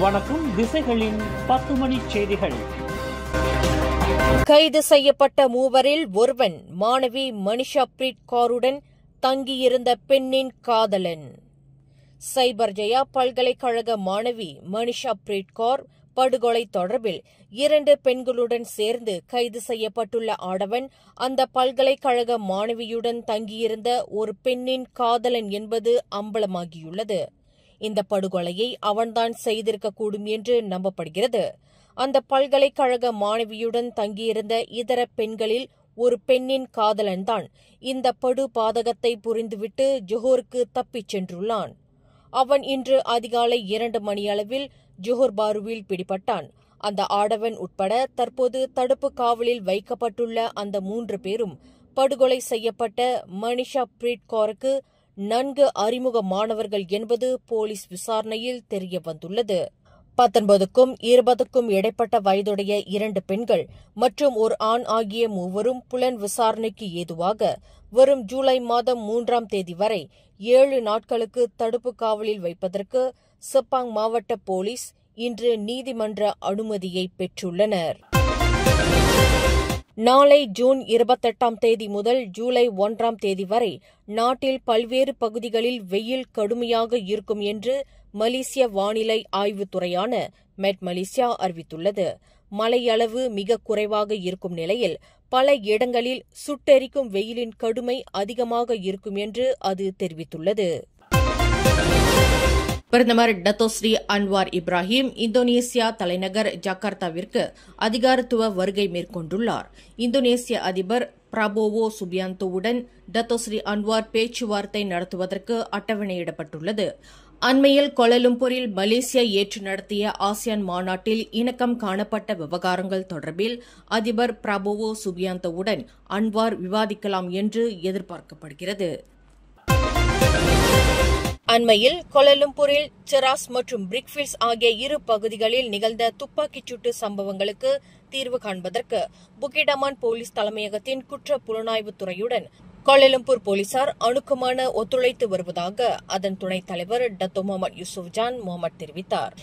வணக்கம். திசைகளின் 10 மணி செய்திகள். கைது செய்யப்பட்ட மூவரில் ஒருவன் மாணவி மனிஷா பிரீத் கௌருடன் தங்கியிருந்த பெண்ணின் காதலன். சைபர் ஜெயா பல்கலைக்கழக மாணவி மனிஷா பிரீத் கௌர் படுகொலை தொடர்பில் 2 பெண்களுடன் சேர்ந்து கைது செய்யப்பட்டுள்ள ஆடவன் அந்த பல்கலைக்கழக மாணவியுடன் தங்கியிருந்த ஒரு பெண்ணின் காதலன் என்பது அம்பலமாகியுள்ளது. இந்த படுகொலையை அவன்தான் செய்திருக்கக்கூடும் என்று நம்பப்படுகிறது. அந்த பல்கலைக்கழக மாணவியுடன் தங்கியிருந்த இதர பெண்களில் ஒரு பெண்ணின் காதலன்தான் இந்த படு பாதகத்தை புரிந்துவிட்டு ஜொஹூருக்கு தப்பிச் சென்றுள்ளான். அவன் இன்று அதிகாலை 2 மணியளவில் ஜொஹூர் பாருவில் பிடிபட்டான். அந்த ஆடவன் உட்பட தற்போது தடுப்பு காவலில் வைக்கப்பட்டுள்ள அந்த 3 பேரும் படுகொலை செய்யப்பட்ட மனிஷா பிரீத் கௌருக்கு நன்கு அறிமுகமானவர்கள் என்பது போலீஸ் விசாரணையில் தெரியவந்துள்ளது. 19க்கும் 20க்கும் இடைப்பட்ட வயதுடைய 2 பெண்கள் மற்றும் ஒரு ஆண் ஆகிய மூவரும் புலன் விசாரணைக்கு ஏதுவாக வரும் ஜூலை மாதம் 3ஆம் தேதி வரை 7 நாட்களுக்கு தடுப்பு காவலில் வைப்பதற்கு செப்பாங் மாவட்ட போலீஸ் இன்று நீதிமன்ற அனுமதியை பெற்றுள்ளனர். நாளை ஜூன் 28ஆம் தேதி முதல் ஜூலை 1ஆம் தேதி வரை நாட்டில் பல்வேறு பகுதிகளில் வெயில் கடுமையாக இருக்கும் என்று மலேசிய வானிலை ஆய்வுத்துறையான மெட் மலேசியா அறிவித்துள்ளது. மழையளவு மிக குறைவாக இருக்கும் நிலையில் பல இடங்களில் சுட்டெரிக்கும் வெயிலின் கடுமை அதிகமாக இருக்கும் என்று அது தெரிவித்துள்ளது. பிரதமர் Dato Sri Anwar Ibrahim Indonesia தலைநகர் ஜகார்த்தாவிற்கு அதிகாரத்துவ வருகை மேற்கொண்டுள்ளார். இந்தோனேசிய அதிபர் பிரபோவோ சுபியாந்தோவுடன் டத்தோ ஸ்ரீ அன்வார் பேச்சுவார்த்தை நடத்துவதற்கு அட்டவணையிடப்பட்டுள்ளது. அண்மையில் கோலாலம்பூரில் மலேசியா ஏற்று நடத்திய ஆசியான் மாநாட்டில் இணக்கம் காணப்பட்ட விவகாரங்கள் தொடர்பில் அதிபர் பிரபோவோ சுபியாந்தோவுடன் அன்வார் விவாதிக்கலாம் என்று எதிர்பார்க்கப்படுகிறது. அண்மையில் கோலாலம்பூரில் செராஸ் மற்றும் பிரிக்ஃபீல்ட்ஸ் ஆகிய 2 பகுதிகளில் நிகழ்ந்த துப்பாக்கிச் சூட்டு சம்பவங்களுக்கு தீர்வு காண்பதற்கு புக்கிடாமான் போலீஸ் தலைமையகத்தின் குற்ற புலனாய்வுத் துறையுடன் கோலாலம்பூர் போலீசார் அணுக்கமான ஒத்துழைத்து வருவதாக அதன் துணைத் தலைவர் டத்தோ முகமது யூசுப் ஜான் முகமது தெரிவித்தார்.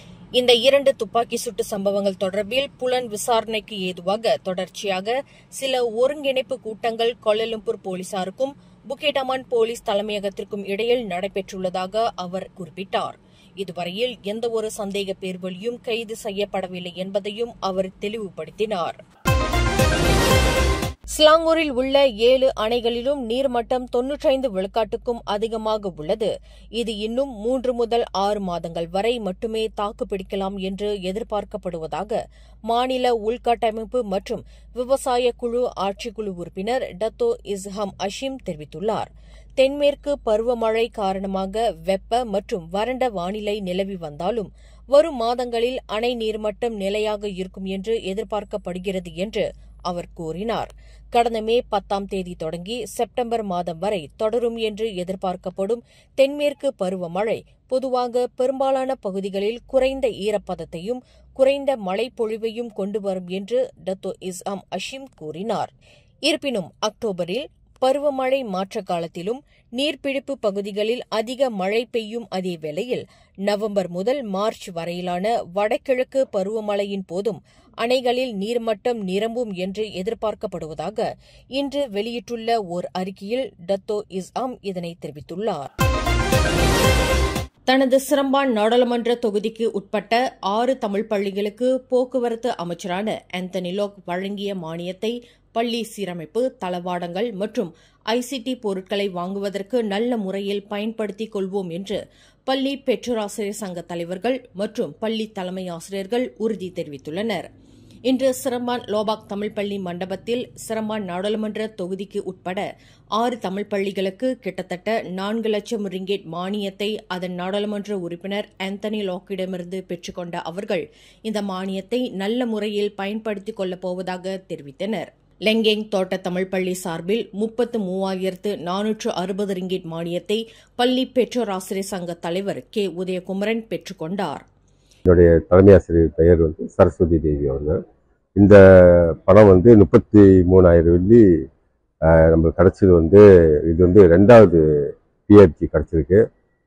இந்த 2 துப்பாக்கி சூட்டு சம்பவங்கள் தொடர்பில் புலன் விசாரணைக்கு ஏதுவாக தொடர்ச்சியாக சில ஒருங்கிணைப்பு கூட்டங்கள் கோலாலம்பூர் போலீசாருக்கும் புக்கிடாமான் போலீஸ் தலைமையகத்திற்கும் இடையில் நடைபெற்றுள்ளதாக அவர் குறிப்பிட்டார். இதுவரையில் எந்தவொரு சந்தேக பேர்வழியும் கைது செய்யப்படவில்லை என்பதையும் அவர் தெளிவுபடுத்தினார். ஸ்லாங்கூரில் உள்ள 7 அணைகளிலும் நீர்மட்டம் 95 விழுக்காட்டுக்கும் அதிகமாக உள்ளது. இது இன்னும் 3 முதல் 6 மாதங்கள் வரை மட்டுமே தாக்குப்பிடிக்கலாம் என்று எதிர்பார்க்கப்படுவதாக மாநில உள்கட்டமைப்பு மற்றும் விவசாய குழு ஆட்சிக்குழு உறுப்பினர் டத்தோ இஸ்ஹாம் அஷிம் தெரிவித்துள்ளார். தென்மேற்கு பருவமழை காரணமாக வெப்ப மற்றும் வறண்ட வானிலை நிலவி வந்தாலும் வரும் மாதங்களில் அணை நீர்மட்டம் நிலையாக இருக்கும் என்று எதிர்பார்க்கப்படுகிறது என்று அவர் கூறினார். கடந்த மே 10ஆம் தேதி தொடங்கி செப்டம்பர் மாதம் வரை தொடரும் என்று எதிர்பார்க்கப்படும் தென்மேற்கு பருவமழை பொதுவாக பெரும்பாலான பகுதிகளில் குறைந்த ஈரப்பதத்தையும் குறைந்த மழைப்பொழிவையும் கொண்டு வரும் என்று டத்தோ இஸ்ஹாம் அஷிம் கூறினார். இருப்பினும் அக்டோபரில் பருவமழை மாற்ற காலத்திலும் நீர்பிடிப்பு பகுதிகளில் அதிக மழை பெய்யும் அதே வேளையில் நவம்பர் முதல் மார்ச் வரையிலான வடகிழக்கு பருவமழையின் போதும் அணைகளில் நீர்மட்டம் நிரம்பும் என்று எதிர்பார்க்கப்படுவதாக இன்று வெளியிட்டுள்ள ஓர் அறிக்கையில் டத்தோ இஸ்ஹாம் இதனை தெரிவித்துள்ளார். தனது சிரம்பான் நாடாளுமன்ற தொகுதிக்கு உட்பட்ட 6 தமிழ் பள்ளிகளுக்கு போக்குவரத்து அமைச்சரான ஆந்தனி லோக் வழங்கிய மானியத்தை பள்ளி சீரமைப்பு, தளவாடங்கள் மற்றும் ஐசிடி பொருட்களை வாங்குவதற்கு நல்ல முறையில் பயன்படுத்திக் கொள்வோம் என்று பள்ளி பெற்றோராசிரியர் சங்க தலைவர்கள் மற்றும் பள்ளி தலைமை ஆசிரியர்கள் உறுதி தெரிவித்துள்ளனர். இன்று சிரம்பான் லோபாக் தமிழ் பள்ளி மண்டபத்தில் சிரம்பான் நாடாளுமன்ற தொகுதிக்கு உட்பட 6 தமிழ் பள்ளிகளுக்கு கிட்டத்தட்ட 4 லட்சம் ரிங்கேட் மானியத்தை அதன் நாடாளுமன்ற உறுப்பினர் ஆந்தனி லோக்கிடமிருந்து பெற்றுக்கொண்ட அவர்கள் இந்த மானியத்தை நல்ல முறையில் பயன்படுத்திக் கொள்ளப் போவதாக தெரிவித்தனர். லெங்கேங் தோட்ட தமிழ் பள்ளி சார்பில் 33,460 ரிங்கேட் மானியத்தை பள்ளி பெற்றோர் ஆசிரியர் சங்க தலைவர் கே உதயகுமரன் பெற்றுக்கொண்டார். என்னுடைய தலைமை ஆசிரியர் பெயர் சரஸ்வதி தேவி அவர்கள். இந்த பணம் 33,000 வெள்ளி நம்மளுக்கு கிடச்சது. இது 2வது பிஆர்டி கிடச்சிருக்கு.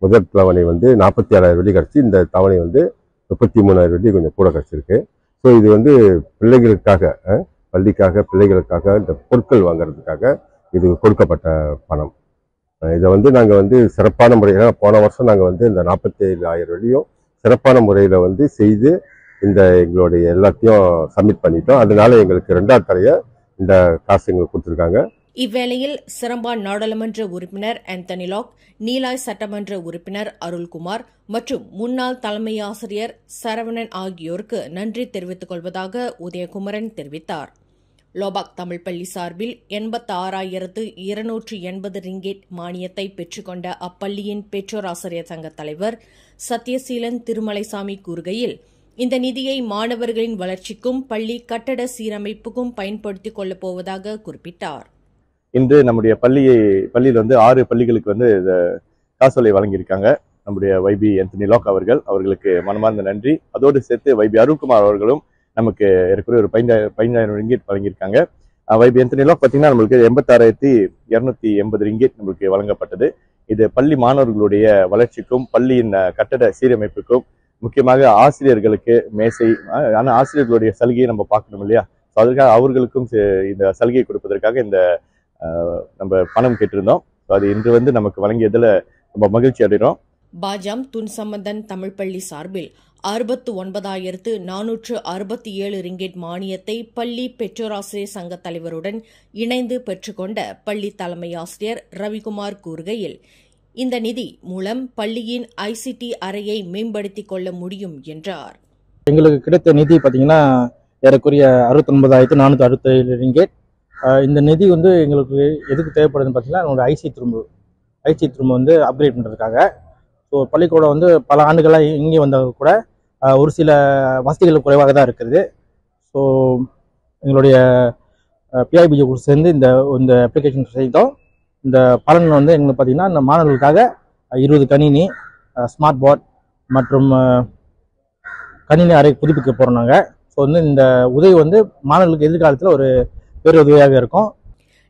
முதல் தவணை 47,000 வெள்ளி கிடச்சி இந்த தவணை 33,000 வெள்ளி கொஞ்சம் கூட கிடச்சிருக்கு. ஸோ இது வந்து பிள்ளைகளுக்காக, பிள்ளைகளுக்காக இந்த பொருட்கள் வாங்குறதுக்காக இது கொடுக்கப்பட்ட பணம். இதை வந்து நாங்கள் வந்து சிறப்பான முறையில் போன வருஷம் நாங்கள் வந்து இந்த 47,000 வெள்ளியும் சிறப்பான முறையில் வந்து செய்து இந்த எங்களுடைய எல்லாத்தையும் சப்மிட் பண்ணிட்டோம். அதனால எங்களுக்கு 2வது தரையை இந்த காசு எங்களுக்கு கொடுத்துருக்காங்க. இவ்வேளையில் சிரம்பான் நாடாளுமன்ற உறுப்பினர் ஆந்தனி லாக், நீலாய் சட்டமன்ற உறுப்பினர் அருள்குமார் மற்றும் முன்னாள் தலைமை ஆசிரியர் சரவணன் ஆகியோருக்கு நன்றி தெரிவித்துக் கொள்வதாக உதயகுமரன் தெரிவித்தார். லோபாக் தமிழ் பள்ளி சார்பில் 86,280 ரிங்கேட் மானியத்தை பெற்றுக்கொண்ட அப்பள்ளியின் பெற்றோர் ஆசிரியர் சங்க தலைவர் சத்யசீலன் திருமலைசாமி கூறுகையில், இந்த நிதியை மாணவர்களின் வளர்ச்சிக்கும் பள்ளி கட்டட சீரமைப்புக்கும் பயன்படுத்திக் கொள்ளப் போவதாக குறிப்பிட்டார். இன்று நம்முடைய பள்ளியில் வந்து 6 பள்ளிகளுக்கு வந்து காசோலை வழங்கியிருக்காங்க. நம்முடைய வைபி ஆந்தனி லாக் அவர்களுக்கு மனமார்ந்த நன்றி. அதோடு சேர்த்து வைபி அருள்குமார் அவர்களும் நமக்கு ஏற்கனவே ஒரு 15,000 ரிங்கேட் வழங்கியிருக்காங்க. வைபி ஆந்தனி லாக் பார்த்தீங்கன்னா நம்மளுக்கு 86,280 ரிங்கேட் நம்மளுக்கு வழங்கப்பட்டது. இது பள்ளி மாணவர்களுடைய வளர்ச்சிக்கும் பள்ளியின் கட்டட சீரமைப்புக்கும், முக்கியமாக ஆசிரியர்களுக்கு மேசை, ஆனால் ஆசிரியர்களுடைய சலுகையை நம்ம பார்க்கணும் இல்லையா, அதற்காக அவர்களுக்கும் இந்த சலுகை கொடுப்பதற்காக இந்த நம்ம பணம் கேட்டிருந்தோம். அது இன்று வந்து நமக்கு வழங்கியதில் ரொம்ப மகிழ்ச்சி அடைகிறோம். பாஜாம் துன் சம்பந்தன் தமிழ் பள்ளி சார்பில் 69,467 ரிங்கேட் மானியத்தை பள்ளி பெற்றோராசிரியர் சங்க தலைவருடன் இணைந்து பெற்றுக்கொண்ட பள்ளி தலைமை ஆசிரியர் ரவிக்குமார் கூறுகையில், இந்த நிதி மூலம் பள்ளியின் ஐசிடி அறையை மேம்படுத்திக் கொள்ள முடியும் என்றார். எங்களுக்கு கிடைத்த நிதி பார்த்தீங்கன்னா ஏறக்குறைய 69,467 ரிங்கேட். இந்த நிதி வந்து எங்களுக்கு எதுக்கு தேவைப்படுதுன்னு பார்த்தீங்கன்னா, என்னோட ஐசி திரும்ப வந்து அப்கிரேட் பண்ணுறதுக்காக. ஸோ பள்ளிக்கூடம் வந்து பல ஆண்டுகளாக இங்கே வந்தால் கூட ஒரு சில வசதிகள் குறைவாக தான் இருக்குது. ஸோ எங்களுடைய பிஐபிஜி கூட சேர்ந்து இந்த அப்ளிகேஷன் செய்தோம். இந்த பலன் வந்து எங்களுக்கு பார்த்தீங்கன்னா, இந்த மாணவர்களுக்காக 20 கணினி, ஸ்மார்ட் போர்ட் மற்றும் கணினி அறை புதுப்பிக்க போகிறோம் நாங்கள். ஸோ வந்து இந்த உதவி வந்து மாணவர்களுக்கு எதிர்காலத்தில் ஒரு பேருதவியாக இருக்கும்.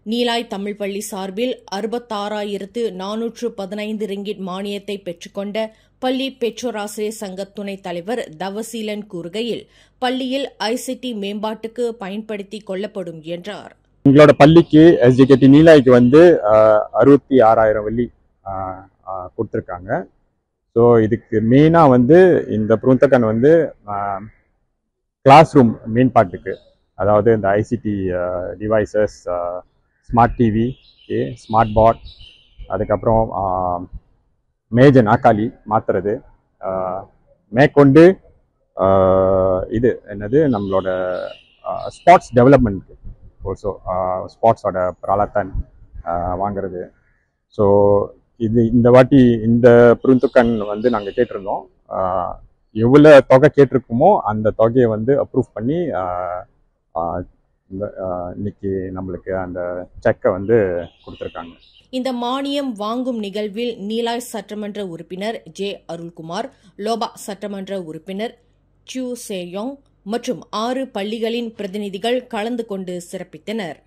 நீலாய் தமிழ் பள்ளி சார்பில் 66,415 ரிங்கிட் மானியத்தை பெற்றுக்கொண்ட பள்ளி பெற்றோராசிரியர் சங்க துணைத் தலைவர் தவசீலன் கூறுகையில், பள்ளியில் ஐசிடி மேம்பாட்டுக்கு பயன்படுத்திக் கொள்ளப்படும் என்றார். எங்களோட பள்ளிக்கு எஸ்ஜிகேடி நீலாய்க்கு வந்து 66,000 வெள்ளி கொடுத்துருக்காங்க. ஸோ இதுக்கு மெயினாக வந்து இந்த புருந்தக்கன் வந்து கிளாஸ் ரூம் மேம்பாட்டுக்கு, அதாவது இந்த ICT devices, smart TV, smart board, அதுக்கப்புறம் மேஜ நாக்காளி மாற்றுறது, மேற்கொண்டு இது என்னது நம்மளோட ஸ்போர்ட்ஸ் டெவலப்மெண்ட்க்கு ஆல்சோ ஸ்போர்ட்ஸோட பிராலத்தன் வாங்கிறது. ஸோ இந்த வாட்டி இந்த புருந்துக்கன் வந்து நாங்கள் கேட்டிருந்தோம். எவ்வளோ தொகை கேட்டிருக்குமோ அந்த தொகையை வந்து அப்ரூவ் பண்ணி இன்னைக்கு நம்மளுக்கு அந்த செக்கை வந்து கொடுத்துருக்காங்க. இந்த மானியம் வாங்கும் நிகழ்வில் நீலாய் சட்டமன்ற உறுப்பினர் ஜே அருள்குமார், லோபா சட்டமன்ற உறுப்பினர் சு சேயோங் மற்றும் 6 பள்ளிகளின் பிரதிநிதிகள் கலந்து கொண்டு சிறப்பித்தனர்.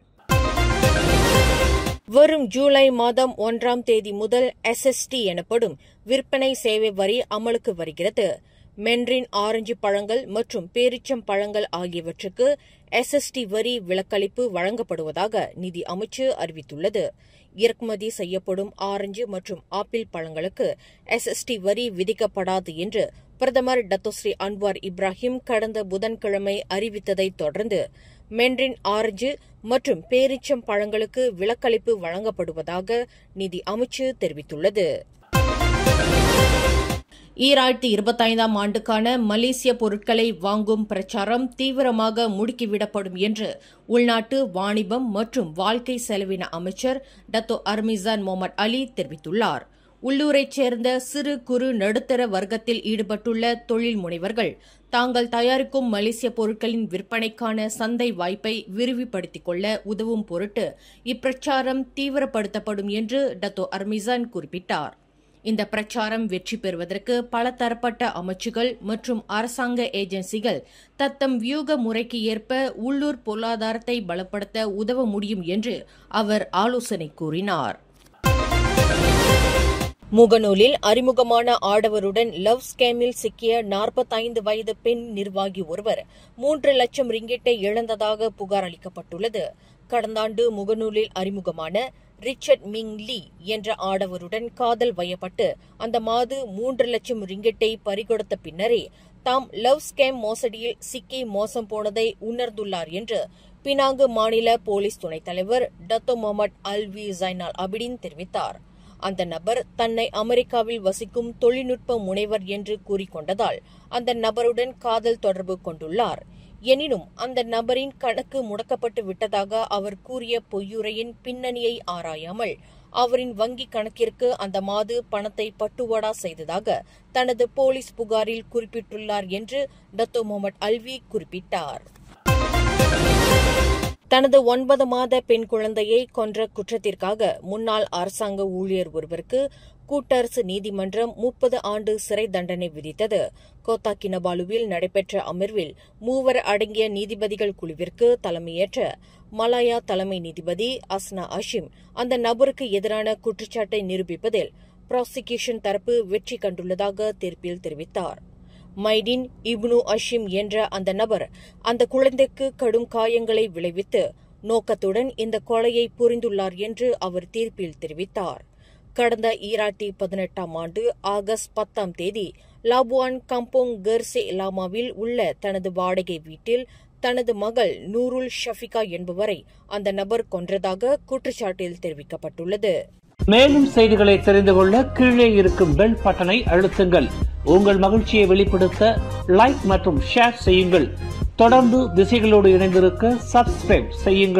வரும் ஜூலை மாதம் 1ஆம் தேதி முதல் SST எனப்படும் விற்பனை சேவை வரி அமலுக்கு வருகிறது. மென்ரின் ஆரஞ்சு பழங்கள் மற்றும் பேரிச்சம் பழங்கள் ஆகியவற்றுக்கு SST வரி விலக்களிப்பு வழங்கப்படுவதாக நிதி அமைச்சு அறிவித்துள்ளது. இறக்குமதி செய்யப்படும் ஆரஞ்சு மற்றும் ஆப்பிள் பழங்களுக்கு SST வரி விதிக்கப்படாது என்று பிரதமர் டத்தோஸ்ரீ அன்வார் இப்ராஹிம் கடந்த புதன்கிழமை அறிவித்ததைத் தொடர்ந்து மென்ரின் ஆரஞ்சு மற்றும் பேரிச்சம் பழங்களுக்கு விலக்களிப்பு வழங்கப்படுவதாக நிதி அமைச்சு தெரிவித்துள்ளது. 2025ஆம் ஆண்டுக்கான மலேசிய பொருட்களை வாங்கும் பிரச்சாரம் தீவிரமாக முடுக்கிவிடப்படும் என்று உள்நாட்டு வாணிபம் மற்றும் வாழ்க்கை செலவின அமைச்சர் டத்தோ அர்மிசான் முகமது அலி தெரிவித்துள்ளார். உள்ளூரைச் சேர்ந்த சிறு குறு நடுத்தர வர்க்கத்தில் ஈடுபட்டுள்ள தொழில் முனைவர்கள் தாங்கள் தயாரிக்கும் மலேசிய பொருட்களின் விற்பனைக்கான சந்தை வாய்ப்பை விரிவுபடுத்திக் கொள்ள உதவும் பொருட்டு இப்பிரச்சாரம் தீவிரப்படுத்தப்படும் என்று டத்தோ அர்மிசான் குறிப்பிட்டார். இந்த பிரச்சாரம் வெற்றி பெறுவதற்கு பல தரப்பட்ட அமைச்சுகள் மற்றும் அரசாங்க ஏஜென்சிகள் தத்தம் வியூக முறைக்கு ஏற்ப உள்ளூர் பொருளாதாரத்தை பலப்படுத்த உதவ முடியும் என்று அவர் ஆலோசனை கூறினார். முகநூலில் அறிமுகமான ஆடவருடன் லவ் ஸ்கேமில் சிக்கிய 45 வயது பெண் நிர்வாகி ஒருவர் 3 லட்சம் ரிங்கெட்டை இழந்ததாக புகார் அளிக்கப்பட்டுள்ளது. கடந்த ஆண்டு முகநூலில் அறிமுகமான ரிச்சர்ட் மிங் லீ என்ற ஆடவருடன் காதல் வயப்பட்டு அந்த மாது 3 லட்சம் ரிங்கெட்டை பறிகொடுத்த பின்னரே தாம் லவ் ஸ்கேம் மோசடியில் சிக்கி மோசம் போனதை உணர்ந்துள்ளார் என்று பினாங்கு மாநில போலீஸ் துணைத் தலைவர் டத்தோ முகமது அல்வி ஜைனால் அபிடின் தெரிவித்தார். அந்த நபர் தன்னை அமெரிக்காவில் வசிக்கும் தொழில்நுட்ப முனைவர் என்று கூறிக்கொண்டதால் அந்த நபருடன் காதல் தொடர்பு கொண்டுள்ளார். எனினும் அந்த நபரின் கணக்கு முடக்கப்பட்டு விட்டதாக அவர் கூறிய பொய்யுரையின் பின்னணியை ஆராயாமல் அவரின் வங்கிக் கணக்கிற்கு அந்த மாது பணத்தை பட்டுவாடா செய்ததாக தனது போலீஸ் புகாரில் குறிப்பிட்டுள்ளார் என்று டத்தோ முகமது அல்வி குறிப்பிட்டார். தனது 9 மாத பெண் குழந்தையை கொன்ற குற்றத்திற்காக முன்னாள் அரசாங்க ஊழியர் ஒருவருக்கு கூட்டரசு நீதிமன்றம் 30 ஆண்டு சிறை தண்டனை விதித்தது. கோத்தா கினபாலுவில் நடைபெற்ற அமர்வில் 3 அடங்கிய நீதிபதிகள் குழுவிற்கு தலைமையேற்ற மலாயா தலைமை நீதிபதி அஸ்னா அஷிம் அந்த நபருக்கு எதிரான குற்றச்சாட்டை நிரூபிப்பதில் புராசிகியூஷன் தரப்பு வெற்றி கண்டுள்ளதாக தீர்ப்பில் தெரிவித்தார். மைடின் இப்னு அஷிம் என்ற அந்த நபர் அந்த குழந்தைக்கு கடும் காயங்களை விளைவித்து நோக்கத்துடன் இந்த கொலையை புரிந்துள்ளார் என்று அவர் தீர்ப்பில் தெரிவித்தார். கடந்த 2018ஆம் ஆண்டு ஆகஸ்ட் 10ஆம் தேதி லாபுவான் கம்போங் கர்சே லாமாவில் உள்ள தனது வாடகை வீட்டில் தனது மகள் நூருல் ஷஃபிகா என்பவரை அந்த நபர் கொன்றதாக குற்றச்சாட்டில் தெரிவிக்கப்பட்டுள்ளது. மேலும் செய்திகளை தெரிந்து கொள்ள கீழே இருக்கும் பெல் பட்டனை அழுத்துங்கள். உங்கள் மகிழ்ச்சியை வெளிப்படுத்த லைக் மற்றும் ஷேர் செய்யுங்கள். தொடர்ந்து திசைகளோடு இணைந்திருக்க சப்ஸ்கிரைப் செய்யுங்கள்.